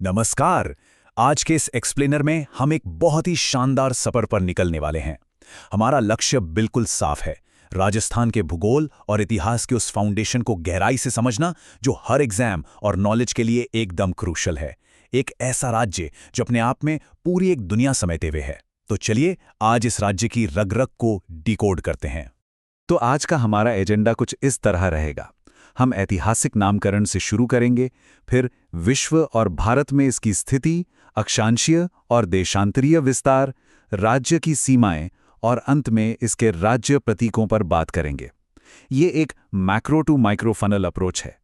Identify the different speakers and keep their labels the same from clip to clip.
Speaker 1: नमस्कार। आज के इस एक्सप्लेनर में हम एक बहुत ही शानदार सफर पर निकलने वाले हैं। हमारा लक्ष्य बिल्कुल साफ है, राजस्थान के भूगोल और इतिहास के उस फाउंडेशन को गहराई से समझना जो हर एग्जाम और नॉलेज के लिए एकदम क्रूशल है। एक ऐसा राज्य जो अपने आप में पूरी एक दुनिया समेटे हुए है। तो चलिए आज इस राज्य की रग-रग को डिकोड करते हैं।
Speaker 2: तो आज का हमारा एजेंडा कुछ इस तरह रहेगा। हम ऐतिहासिक नामकरण से शुरू करेंगे, फिर विश्व और भारत में इसकी स्थिति, अक्षांशीय और देशांतरीय विस्तार, राज्य की सीमाएं और अंत में इसके राज्य प्रतीकों पर बात करेंगे। ये एक macro to micro funnel approach है,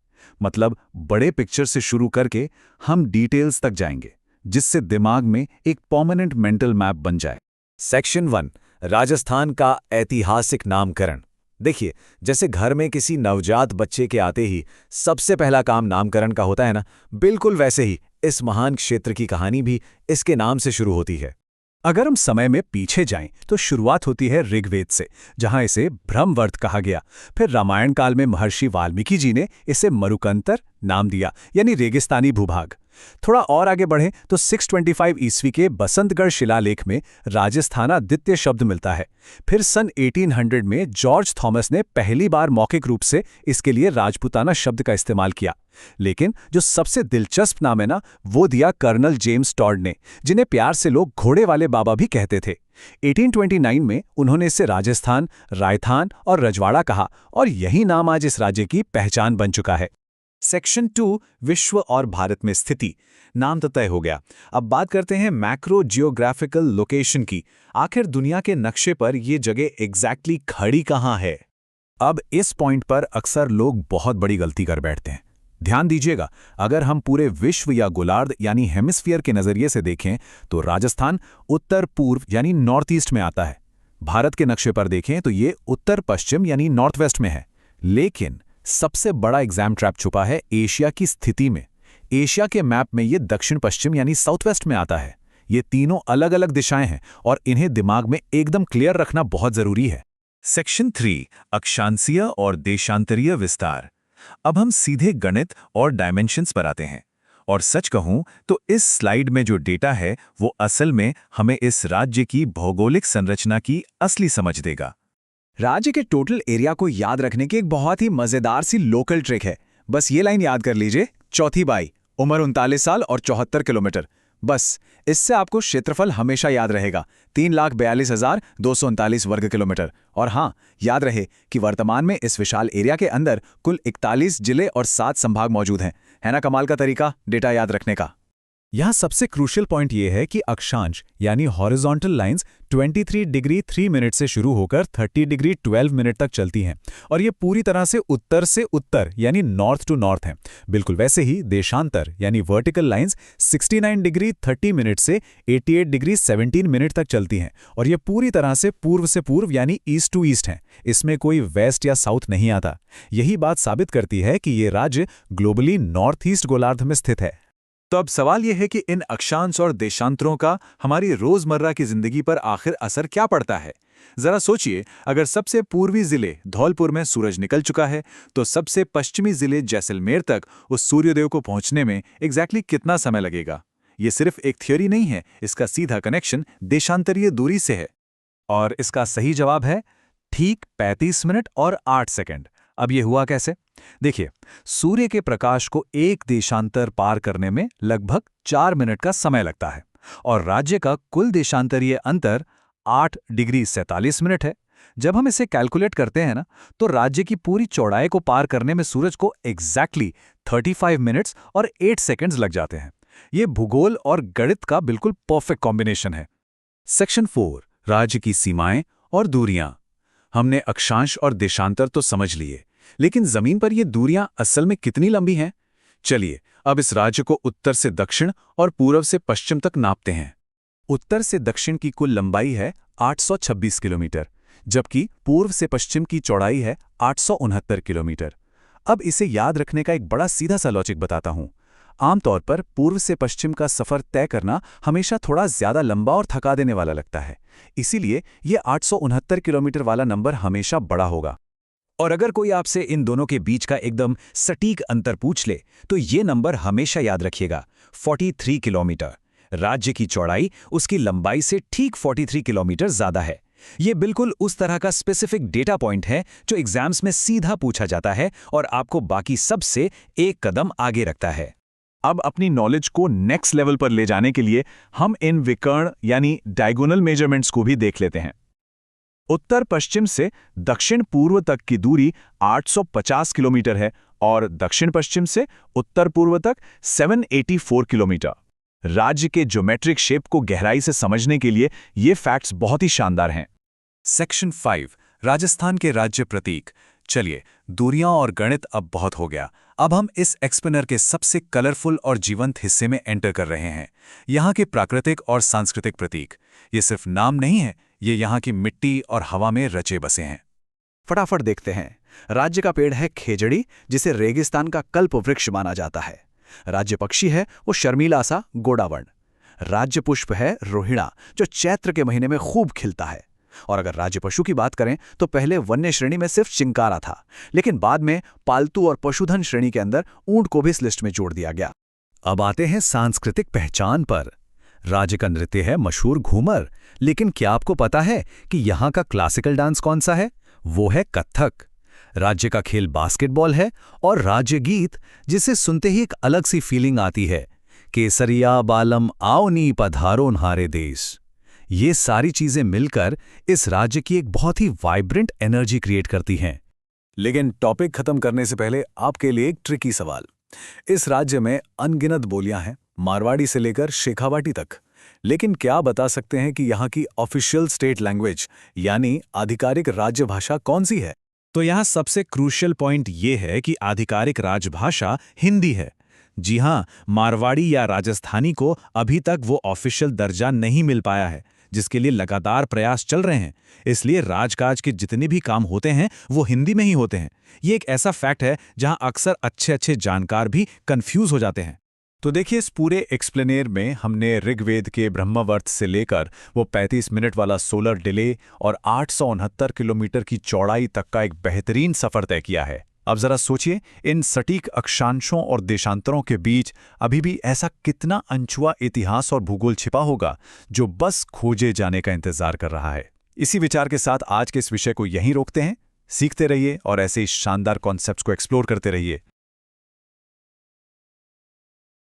Speaker 2: मतलब बड़े पिक्चर से शुरू करके हम डिटेल्स तक जाएंगे, जिससे दिमाग में एक परमानेंट मेंटल मैप बन जाए।
Speaker 3: सेक्शन 1, राजस्थान का ऐतिहासिक नामकरण। देखिए, जैसे घर में किसी नवजात बच्चे के आते ही सबसे पहला काम नामकरण का होता है ना, बिल्कुल वैसे ही इस महान क्षेत्र की कहानी भी इसके नाम से शुरू होती है।
Speaker 1: अगर हम समय में पीछे जाएं तो शुरुआत होती है ऋग्वेद से, जहां इसे ब्रह्मवर्त कहा गया। फिर रामायण काल में महर्षि वाल्मीकि जी ने इसे मरुकंतर नाम दिया, यानी रेगिस्तानी भूभाग। थोड़ा और आगे बढ़ें तो 625 ईस्वी के बसंतगढ़ शिलालेख में राजस्थानादित्य शब्द मिलता है। फिर सन 1800 में जॉर्ज थॉमस ने पहली बार मौखिक रूप से इसके लिए राजपूताना शब्द का इस्तेमाल किया। लेकिन जो सबसे दिलचस्प नाम है ना, वो दिया कर्नल जेम्स टॉड ने, जिन्हें प्यार से लोग घोड़े वाले बाबा भी कहते थे। 1829 में उन्होंने इसे राजस्थान, रायथान और रजवाड़ा कहा, और यही नाम आज इस राज्य की पहचान बन चुका है।
Speaker 2: सेक्शन 2, विश्व और भारत में स्थिति। नाम तो तय हो गया। अब बात करते हैं मैक्रो जियोग्राफिकल लोकेशन की। आखिर दुनिया के नक्शे पर ये जगह एग्जैक्टली खड़ी कहाँ है?
Speaker 1: अब इस पॉइंट पर अक्सर लोग बहुत बड़ी गलती कर बैठते हैं। ध्यान दीजिएगा, अगर हम पूरे विश्व या गोलार्ध यानी हेमिस्फीयर के नजरिए से देखें तो राजस्थान उत्तर पूर्व यानी नॉर्थ ईस्ट में आता है। भारत के नक्शे पर देखें तो ये उत्तर पश्चिम यानी नॉर्थ वेस्ट में है। लेकिन सबसे बड़ा एग्जाम ट्रैप छुपा है एशिया की स्थिति में। एशिया के मैप में ये दक्षिण पश्चिम यानी साउथ वेस्ट में आता है। ये तीनों अलग अलग दिशाएं हैं और इन्हें दिमाग में एकदम क्लियर रखना बहुत जरूरी है।
Speaker 2: सेक्शन 3, अक्षांशीय और देशांतरीय विस्तार। अब हम सीधे गणित और डायमेंशंस पर आते हैं। और सच कहूं तो इस स्लाइड में जो डेटा है वो असल में हमें इस राज्य की भौगोलिक संरचना की असली समझ देगा।
Speaker 4: राज्य के टोटल एरिया को याद रखने की एक बहुत ही मजेदार सी लोकल ट्रिक है। बस ये लाइन याद कर लीजिए, चौथी बाई, उम्र 39 साल और 74 किलोमीटर। बस इससे आपको क्षेत्रफल हमेशा याद रहेगा, 3,42,239 वर्ग किलोमीटर। और हाँ, याद रहे कि वर्तमान में इस विशाल एरिया के अंदर कुल 41 जिले और 7 संभाग मौजूद हैं। है ना कमाल का तरीका डेटा याद रखने का।
Speaker 1: यहाँ सबसे क्रूशियल पॉइंट ये है कि अक्षांश यानी हॉरिजॉन्टल लाइंस 23 डिग्री 3 मिनट से शुरू होकर 30 डिग्री 12 मिनट तक चलती हैं, और ये पूरी तरह से उत्तर यानी नॉर्थ टू नॉर्थ हैं। बिल्कुल वैसे ही देशांतर यानी वर्टिकल लाइंस 69 डिग्री 30 मिनट से 88 डिग्री 17 मिनट तक चलती हैं, और ये पूरी तरह से पूर्व यानी ईस्ट टू ईस्ट हैं। इसमें कोई वेस्ट या साउथ नहीं आता। यही बात साबित करती है कि ये राज्य ग्लोबली नॉर्थ ईस्ट गोलार्ध में स्थित है।
Speaker 2: तो अब सवाल यह है कि इन अक्षांश और देशांतरों का हमारी रोजमर्रा की जिंदगी पर आखिर असर क्या पड़ता है? जरा सोचिए, अगर सबसे पूर्वी जिले धौलपुर में सूरज निकल चुका है, तो सबसे पश्चिमी जिले जैसलमेर तक उस सूर्योदय को पहुंचने में एग्जैक्टली कितना समय लगेगा? ये सिर्फ एक थ्योरी नहीं है, इसका सीधा कनेक्शन देशांतरीय दूरी से है। और इसका सही जवाब है ठीक 35 मिनट और 8 सेकंड। अब ये हुआ कैसे? देखिए, सूर्य के प्रकाश को एक देशांतर पार करने में लगभग 4 मिनट का समय लगता है, और राज्य का कुल देशांतरीय अंतर 8 डिग्री 47 मिनट है। जब हम इसे कैलकुलेट करते हैं ना, तो राज्य की पूरी चौड़ाई को पार करने में सूरज को एग्जैक्टली 35 मिनट्स और 8 सेकंड्स लग जाते हैं। ये भूगोल और गणित का बिल्कुल परफेक्ट कॉम्बिनेशन है।
Speaker 1: सेक्शन 4, राज्य की सीमाएं और दूरियां। हमने अक्षांश और देशांतर तो समझ लिए, लेकिन जमीन पर ये दूरियां असल में कितनी लंबी हैं? चलिए अब इस राज्य को उत्तर से दक्षिण और पूर्व से पश्चिम तक नापते हैं। उत्तर से दक्षिण की कुल लंबाई है 826 किलोमीटर, जबकि पूर्व से पश्चिम की चौड़ाई है 869 किलोमीटर। अब इसे याद रखने का एक बड़ा सीधा सा लॉजिक बताता हूं। आमतौर पर पूर्व से पश्चिम का सफर तय करना हमेशा थोड़ा ज्यादा लंबा और थका देने वाला लगता है, इसीलिए ये 869 किलोमीटर वाला नंबर हमेशा बड़ा होगा।
Speaker 4: और अगर कोई आपसे इन दोनों के बीच का एकदम सटीक अंतर पूछ ले, तो ये नंबर हमेशा याद रखिएगा, 43 किलोमीटर। राज्य की चौड़ाई उसकी लंबाई से ठीक 43 किलोमीटर ज्यादा है। ये बिल्कुल उस तरह का स्पेसिफिक डेटा पॉइंट है जो एग्जाम्स में सीधा पूछा जाता है और आपको बाकी सबसे एक कदम आगे रखता है।
Speaker 2: अब अपनी नॉलेज को नेक्स्ट लेवल पर ले जाने के लिए हम इन विकर्ण यानी डायगोनल मेजरमेंट्स को भी देख लेते हैं। उत्तर पश्चिम से दक्षिण पूर्व तक की दूरी 850 किलोमीटर है और दक्षिण पश्चिम से उत्तर पूर्व तक 784 किलोमीटर। राज्य के ज्योमेट्रिक शेप को गहराई से समझने के लिए ये फैक्ट्स बहुत ही शानदार हैं।
Speaker 1: सेक्शन 5 राजस्थान के राज्य प्रतीक। चलिए, दूरियां और गणित अब बहुत हो गया। अब हम इस एक्सप्लेनर के सबसे कलरफुल और जीवंत हिस्से में एंटर कर रहे हैं, यहाँ के प्राकृतिक और सांस्कृतिक प्रतीक। ये सिर्फ नाम नहीं है, ये यहाँ की मिट्टी और हवा में रचे बसे हैं।
Speaker 4: फटाफट देखते हैं। राज्य का पेड़ है खेजड़ी, जिसे रेगिस्तान का कल्प वृक्ष माना जाता है। राज्य पक्षी है वो शर्मीला सा गोडावर्ण। राज्य पुष्प है रोहिड़ा, जो चैत्र के महीने में खूब खिलता है। और अगर राज्य पशु की बात करें तो पहले वन्य श्रेणी में सिर्फ चिंकारा था, लेकिन बाद में पालतू और पशुधन श्रेणी के अंदर ऊंट को भी इस लिस्ट में जोड़ दिया गया।
Speaker 1: अब आते हैं सांस्कृतिक पहचान पर। राज्य का नृत्य है मशहूर घूमर, लेकिन क्या आपको पता है कि यहाँ का क्लासिकल डांस कौन सा है? वो है कथक। राज्य का खेल बास्केटबॉल है और राज्य गीत, जिसे सुनते ही एक अलग सी फीलिंग आती है, केसरिया बालम आओ नी पधारो न्हारे देश। ये सारी चीजें मिलकर इस राज्य की एक बहुत ही वाइब्रेंट एनर्जी क्रिएट करती हैं। लेकिन टॉपिक खत्म करने से पहले आपके लिए एक ट्रिकी सवाल। इस राज्य में अनगिनत बोलियां हैं, मारवाड़ी से लेकर शेखावाटी तक। लेकिन क्या बता सकते हैं कि यहाँ की ऑफिशियल स्टेट लैंग्वेज यानी आधिकारिक राज्य भाषा कौन सी है?
Speaker 2: तो यहाँ सबसे क्रूशियल पॉइंट ये है कि आधिकारिक राजभाषा हिंदी है। जी हाँ, मारवाड़ी या राजस्थानी को अभी तक वो ऑफिशियल दर्जा नहीं मिल पाया है, जिसके लिए लगातार प्रयास चल रहे हैं। इसलिए राजकाज के जितने भी काम होते हैं वो हिंदी में ही होते हैं। ये एक ऐसा फैक्ट है जहां अक्सर अच्छे जानकार भी कंफ्यूज हो जाते हैं।
Speaker 1: तो देखिए, इस पूरे एक्सप्लेनेर में हमने ऋग्वेद के ब्रह्मवर्त से लेकर वो 35 मिनट वाला सोलर डिले और 869 किलोमीटर की चौड़ाई तक का एक बेहतरीन सफर तय किया है। अब जरा सोचिए, इन सटीक अक्षांशों और देशांतरों के बीच अभी भी ऐसा कितना अनछुआ इतिहास और भूगोल छिपा होगा जो बस खोजे जाने का इंतजार कर रहा है। इसी विचार के साथ आज के इस विषय को यहीं रोकते हैं। सीखते रहिए और ऐसे ही शानदार कॉन्सेप्ट्स को एक्सप्लोर करते रहिए।